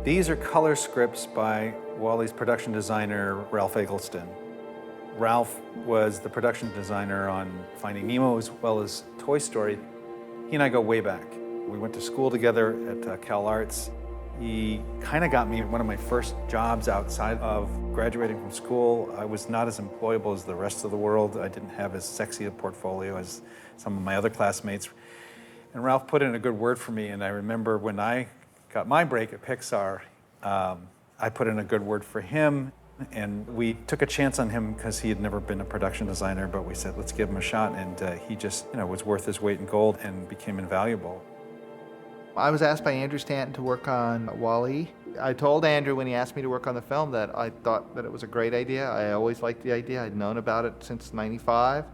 These are color scripts by WALL-E's production designer, Ralph Eggleston. Ralph was the production designer on Finding Nemo as well as Toy Story. He and I go way back. We went to school together at Cal Arts. He kind of got me one of my first jobs outside of graduating from school. I was not as employable as the rest of the world. I didn't have as sexy a portfolio as some of my other classmates. And Ralph put in a good word for me, and I remember when I got my break at Pixar, I put in a good word for him, and we took a chance on him because he had never been a production designer, but we said, let's give him a shot, and he just, was worth his weight in gold and became invaluable. I was asked by Andrew Stanton to work on WALL-E. I told Andrew when he asked me to work on the film that I thought that it was a great idea. I always liked the idea. I'd known about it since '95,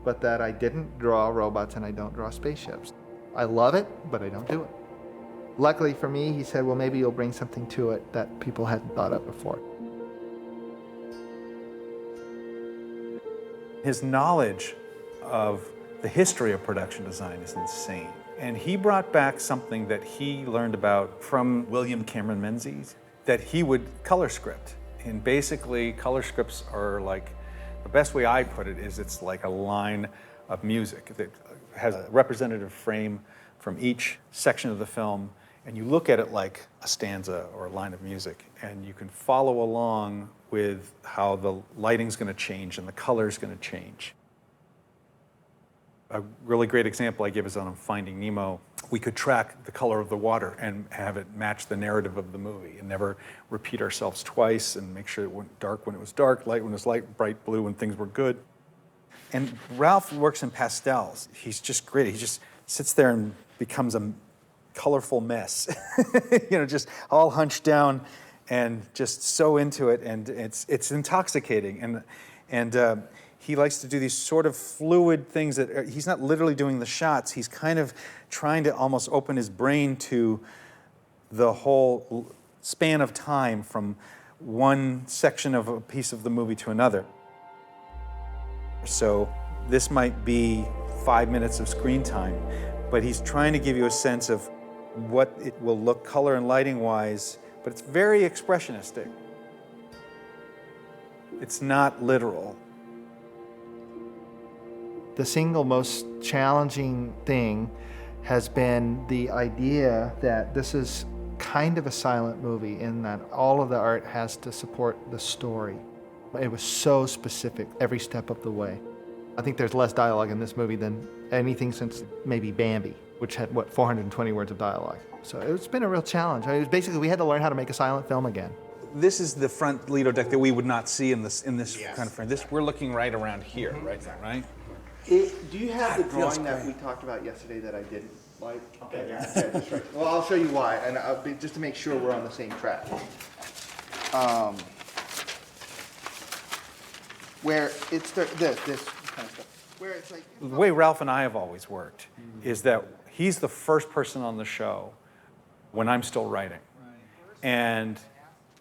but that I didn't draw robots and I don't draw spaceships. I love it, but I don't do it. Luckily for me, he said, well, maybe you'll bring something to it that people hadn't thought of before. His knowledge of the history of production design is insane. And he brought back something that he learned about from William Cameron Menzies, that he would color script. And basically, color scripts are like, the best way I put it is it's like a line of music that has a representative frame from each section of the film, and you look at it like a stanza or a line of music, and you can follow along with how the lighting's going to change and the color's going to change. A really great example I give is on Finding Nemo. We could track the color of the water and have it match the narrative of the movie and never repeat ourselves twice and make sure it went dark when it was dark, light when it was light, bright blue when things were good. And Ralph works in pastels. He's just great. He just sits there and becomes a colorful mess, just all hunched down and just so into it, and it's intoxicating. And he likes to do these sort of fluid things that he's not literally doing the shots. He's kind of trying to almost open his brain to the whole span of time from one section of a piece of the movie to another. So this might be 5 minutes of screen time, but he's trying to give you a sense of what it will look color and lighting wise, but it's very expressionistic. It's not literal. The single most challenging thing has been the idea that this is kind of a silent movie in that all of the art has to support the story. It was so specific every step of the way. I think there's less dialogue in this movie than anything since maybe Bambi, which had, 420 words of dialogue. So it's been a real challenge. It was basically, we had to learn how to make a silent film again. This is the front Lido deck that we would not see in this Yes. kind of frame. We're looking right around here, right now, right? Do you have the feels drawing that great. we talked about yesterday that I didn't like? Okay, yeah, that's right. Well, I'll show you why, and just to make sure we're on the same track. Where it's this kind of stuff. Where it's like The way Ralph and I have always worked is that he's the first person on the show when I'm still writing. And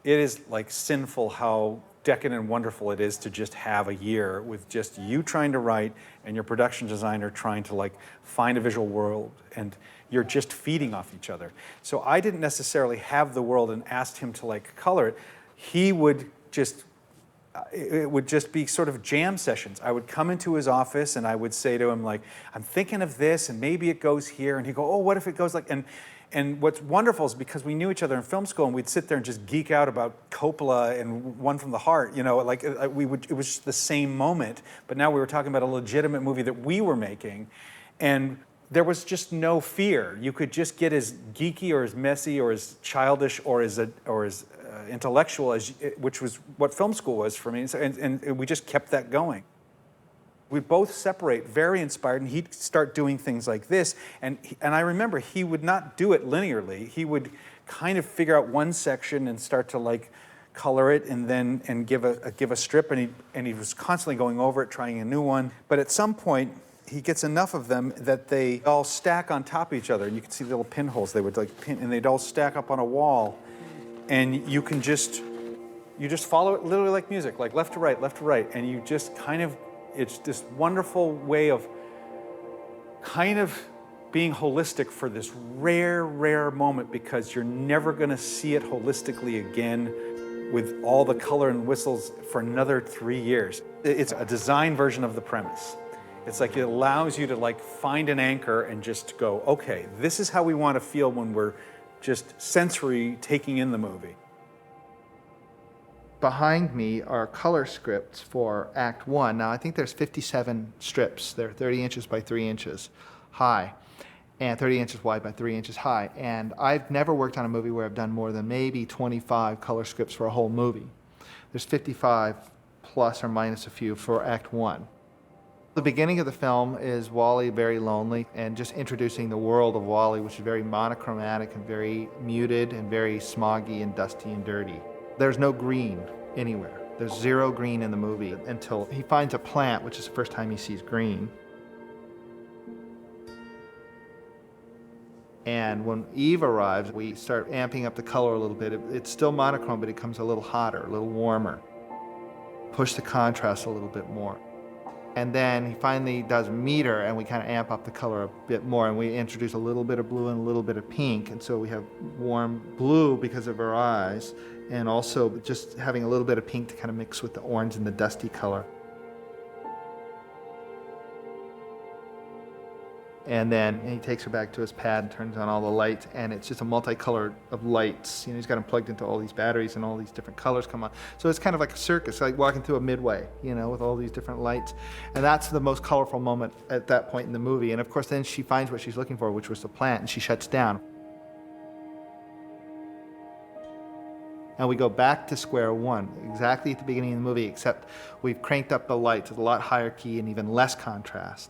it is like sinful how decadent and wonderful it is to just have a year with just you trying to write and your production designer trying to like find a visual world, and you're just feeding off each other. So I didn't necessarily have the world and asked him to like color it. He would just, it would just be sort of jam sessions. I would come into his office and I would say to him like, I'm thinking of this and maybe it goes here, and he'd go, oh, what if it goes like, and what's wonderful is because we knew each other in film school and we'd sit there and just geek out about Coppola and One from the Heart, like it was just the same moment, but now we were talking about a legitimate movie that we were making, and there was just no fear. You could just get as geeky or as messy or as childish or as intellectual as, which was what film school was for me, and we just kept that going. We'd both separate, very inspired, and he'd start doing things like this. And I remember he would not do it linearly. He would kind of figure out one section and start to like color it and give a strip, and he was constantly going over it, trying a new one. But at some point, he gets enough of them that they all stack on top of each other, and you can see the little pinholes. They would like pin, and they'd all stack up on a wall, and you just follow it literally like music, like left to right, and you just kind of. It's this wonderful way of kind of being holistic for this rare, rare moment, because you're never gonna see it holistically again with all the color and whistles for another 3 years. It's a design version of the premise. It's like it allows you to like find an anchor and just go, okay, this is how we want to feel when we're just sensory taking in the movie. Behind me are color scripts for Act 1. Now, I think there's 57 strips. They're 30 inches by 3 inches high and 30 inches wide by 3 inches high. And I've never worked on a movie where I've done more than maybe 25 color scripts for a whole movie. There's 55 plus or minus a few for Act 1. The beginning of the film is Wally very lonely and just introducing the world of Wally, which is very monochromatic and very muted and very smoggy and dusty and dirty. There's no green anywhere. There's zero green in the movie until he finds a plant, which is the first time he sees green. And when Eve arrives, we start amping up the color a little bit. It's still monochrome, but it becomes a little hotter, a little warmer. Push the contrast a little bit more. And then he finally does meter, and we kind of amp up the color a bit more, and we introduce a little bit of blue and a little bit of pink, and so we have warm blue because of her eyes, and also just having a little bit of pink to kind of mix with the orange and the dusty color. And then he takes her back to his pad and turns on all the lights, and it's just a multicolored of lights. You know, he's got them plugged into all these batteries, and all these different colors come on. So it's kind of like a circus, like walking through a midway, you know, with all these different lights. And that's the most colorful moment at that point in the movie. And of course, then she finds what she's looking for, which was the plant, and she shuts down. And we go back to square one, exactly at the beginning of the movie, except we've cranked up the lights at a lot higher key and even less contrast.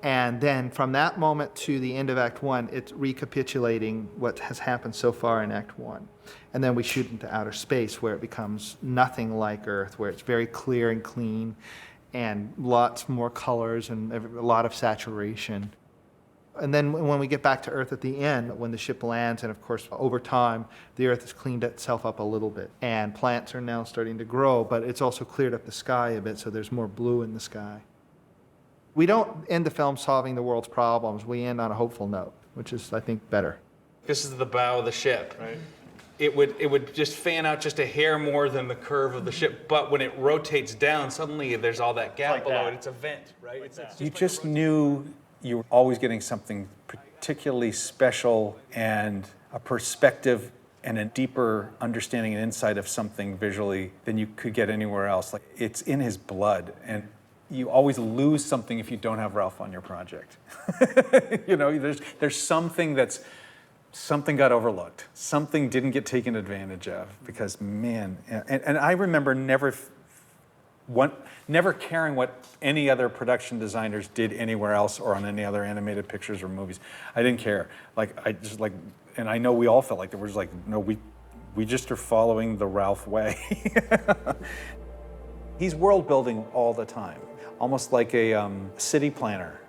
And then from that moment to the end of Act 1, it's recapitulating what has happened so far in Act 1. And then we shoot into outer space, where it becomes nothing like Earth, where it's very clear and clean and lots more colors and a lot of saturation. And then when we get back to Earth at the end, when the ship lands, and of course over time, the Earth has cleaned itself up a little bit. And plants are now starting to grow, but it's also cleared up the sky a bit, so there's more blue in the sky. We don't end the film solving the world's problems. We end on a hopeful note, which is, I think, better. This is the bow of the ship. Right. It would just fan out just a hair more than the curve of the ship, but when it rotates down, suddenly there's all that gap below it. It's a vent, right? You just knew you were always getting something particularly special and a perspective and a deeper understanding and insight of something visually than you could get anywhere else. Like, it's in his blood, and you always lose something if you don't have Ralph on your project. You know, there's something something got overlooked. Something didn't get taken advantage of because, man, and I remember never caring what any other production designers did anywhere else or on any other animated pictures or movies. I didn't care. And I know we all felt like there was like, no, we just are following the Ralph way. He's world building all the time, almost like a city planner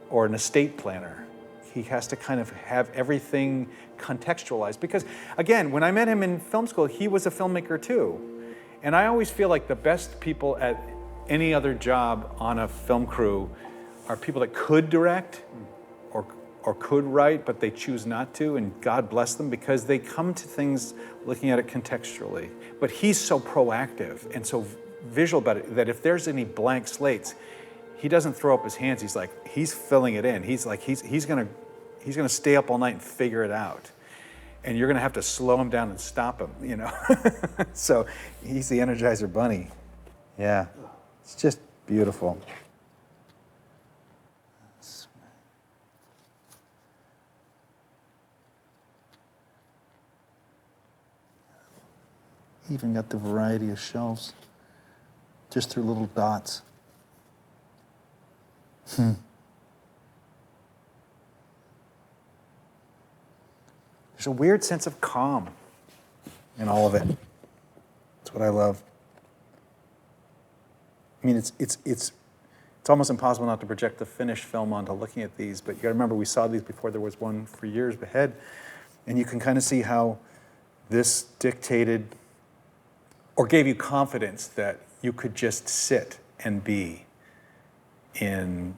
or an estate planner. He has to kind of have everything contextualized because, again, when I met him in film school, he was a filmmaker too. And I always feel like the best people at any other job on a film crew are people that could direct or could write, but they choose not to, and God bless them because they come to things looking at it contextually. But he's so proactive and so visual about it that if there's any blank slates, he doesn't throw up his hands. He's filling it in. He's gonna stay up all night and figure it out. And you're gonna have to slow him down and stop him, you know? So he's the Energizer Bunny. Yeah, it's just beautiful. Even got the variety of shelves, just through little dots. There's a weird sense of calm in all of it. That's what I love. I mean, it's almost impossible not to project the finished film onto looking at these, but you gotta remember we saw these before there was one for years ahead, and you can kind of see how this dictated or gave you confidence that you could just sit and be in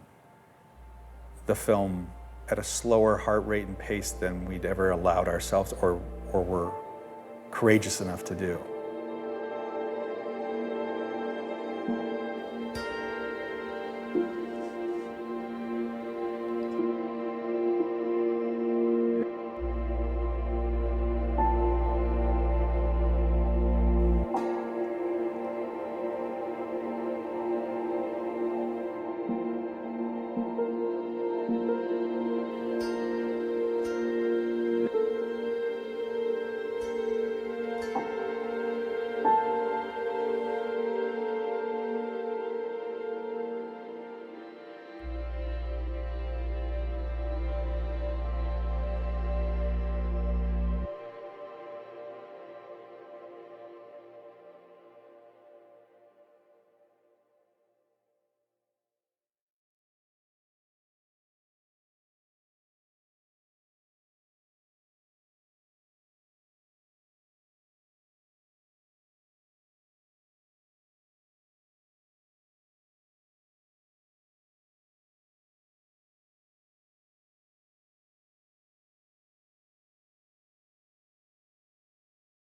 the film at a slower heart rate and pace than we'd ever allowed ourselves or were courageous enough to do.